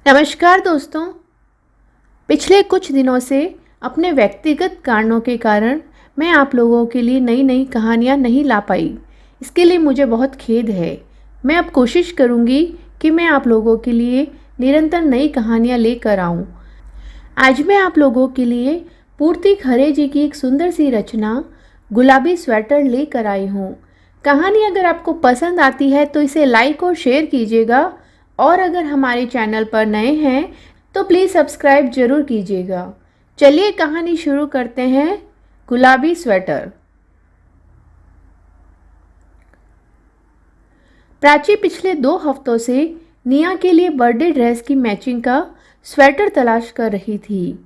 नमस्कार दोस्तों। पिछले कुछ दिनों से अपने व्यक्तिगत कारणों के कारण मैं आप लोगों के लिए नई नई कहानियाँ नहीं ला पाई। इसके लिए मुझे बहुत खेद है। मैं अब कोशिश करूँगी कि मैं आप लोगों के लिए निरंतर नई कहानियाँ लेकर आऊँ। आज मैं आप लोगों के लिए पूर्ति खरे जी की एक सुंदर सी रचना गुलाबी स्वेटर लेकर आई हूँ। कहानी अगर आपको पसंद आती है तो इसे लाइक और शेयर कीजिएगा, और अगर हमारे चैनल पर नए हैं तो प्लीज़ सब्सक्राइब ज़रूर कीजिएगा। चलिए कहानी शुरू करते हैं। गुलाबी स्वेटर। प्राची पिछले 2 हफ्तों से निया के लिए बर्थडे ड्रेस की मैचिंग का स्वेटर तलाश कर रही थी।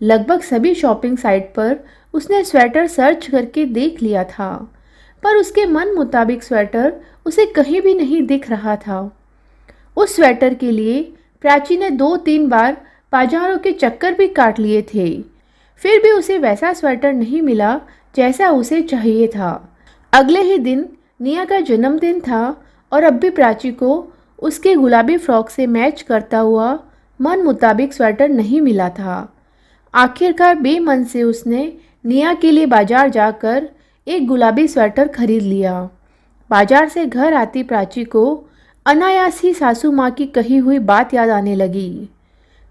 लगभग सभी शॉपिंग साइट पर उसने स्वेटर सर्च करके देख लिया था, पर उसके मन मुताबिक स्वेटर उसे कहीं भी नहीं दिख रहा था। उस स्वेटर के लिए प्राची ने 2-3 बार बाजारों के चक्कर भी काट लिए थे, फिर भी उसे वैसा स्वेटर नहीं मिला जैसा उसे चाहिए था। अगले ही दिन निया का जन्मदिन था और अब भी प्राची को उसके गुलाबी फ्रॉक से मैच करता हुआ मन मुताबिक स्वेटर नहीं मिला था। आखिरकार बेमन से उसने निया के लिए बाजार जाकर एक गुलाबी स्वेटर खरीद लिया। बाजार से घर आती प्राची को अनायास ही सासू माँ की कही हुई बात याद आने लगी।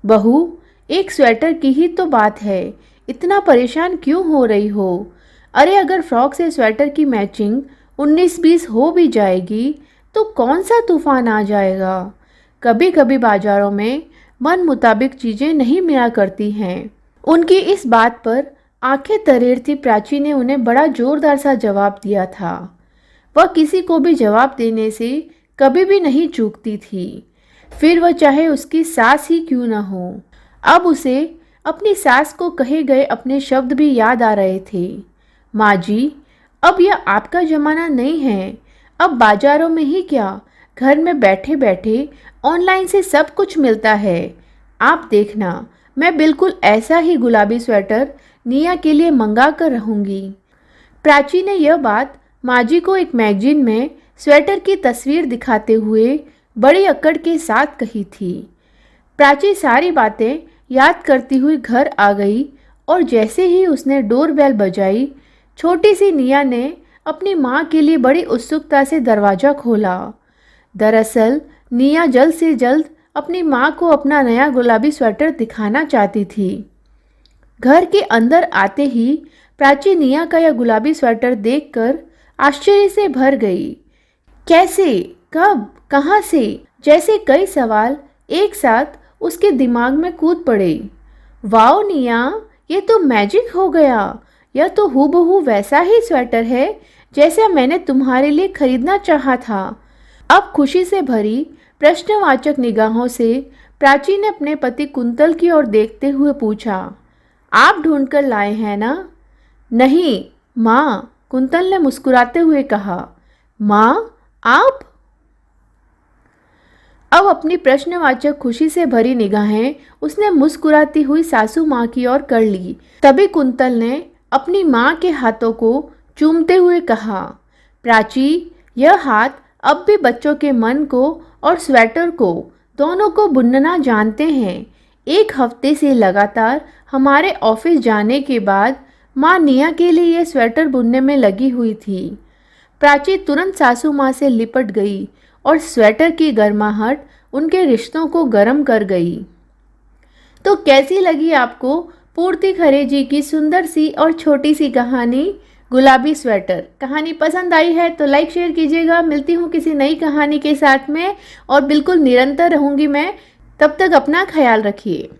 बहू, एक स्वेटर की ही तो बात है, इतना परेशान क्यों हो रही हो? अरे अगर फ्रॉक से स्वेटर की मैचिंग 19-20 हो भी जाएगी तो कौन सा तूफान आ जाएगा। कभी कभी बाजारों में मन मुताबिक चीज़ें नहीं मिला करती हैं। उनकी इस बात पर आंखें तरेरती प्राची ने उन्हें बड़ा जोरदार सा जवाब दिया था। वह किसी को भी जवाब देने से कभी भी नहीं चूकती थी, फिर वह चाहे उसकी सास ही क्यों न हो। अब उसे अपनी सास को कहे गए अपने शब्द भी याद आ रहे थे। माँ जी, अब यह आपका ज़माना नहीं है। अब बाजारों में ही क्या, घर में बैठे बैठे ऑनलाइन से सब कुछ मिलता है। आप देखना, मैं बिल्कुल ऐसा ही गुलाबी स्वेटर निया के लिए मंगा कर रहूँगी। प्राची ने यह बात माँ जी को एक मैगजीन में स्वेटर की तस्वीर दिखाते हुए बड़ी अक्कड़ के साथ कही थी। प्राची सारी बातें याद करती हुई घर आ गई और जैसे ही उसने डोरबेल बजाई, छोटी सी निया ने अपनी माँ के लिए बड़ी उत्सुकता से दरवाज़ा खोला। दरअसल निया जल्द से जल्द अपनी माँ को अपना नया गुलाबी स्वेटर दिखाना चाहती थी। घर के अंदर आते ही प्राची निया का यह गुलाबी स्वेटर देखकर आश्चर्य से भर गई। कैसे, कब, कहाँ से, जैसे कई सवाल एक साथ उसके दिमाग में कूद पड़े। वाओ निया, ये तो मैजिक हो गया। यह तो हूबहू वैसा ही स्वेटर है जैसा मैंने तुम्हारे लिए खरीदना चाहा था। अब खुशी से भरी प्रश्नवाचक निगाहों से प्राची ने अपने पति कुंतल की ओर देखते हुए पूछा, आप ढूंढ कर लाए हैं ना? नहीं माँ, कुंतल ने मुस्कुराते हुए कहा। माँ, आप? अब अपनी प्रश्नवाचक खुशी से भरी निगाहें उसने मुस्कुराती हुई सासू माँ की ओर कर ली। तभी कुंतल ने अपनी माँ के हाथों को चूमते हुए कहा, प्राची, यह हाथ अब भी बच्चों के मन को और स्वेटर को दोनों को बुनना जानते हैं। 1 हफ्ते से लगातार हमारे ऑफिस जाने के बाद माँ निया के लिए यह स्वेटर बुनने में लगी हुई थी। प्राची तुरंत सासू माँ से लिपट गई और स्वेटर की गर्माहट उनके रिश्तों को गर्म कर गई। तो कैसी लगी आपको पूर्ति खरे जी की सुंदर सी और छोटी सी कहानी गुलाबी स्वेटर? कहानी पसंद आई है तो लाइक शेयर कीजिएगा। मिलती हूँ किसी नई कहानी के साथ में, और बिल्कुल निरंतर रहूँगी मैं। तब तक अपना ख्याल रखिए।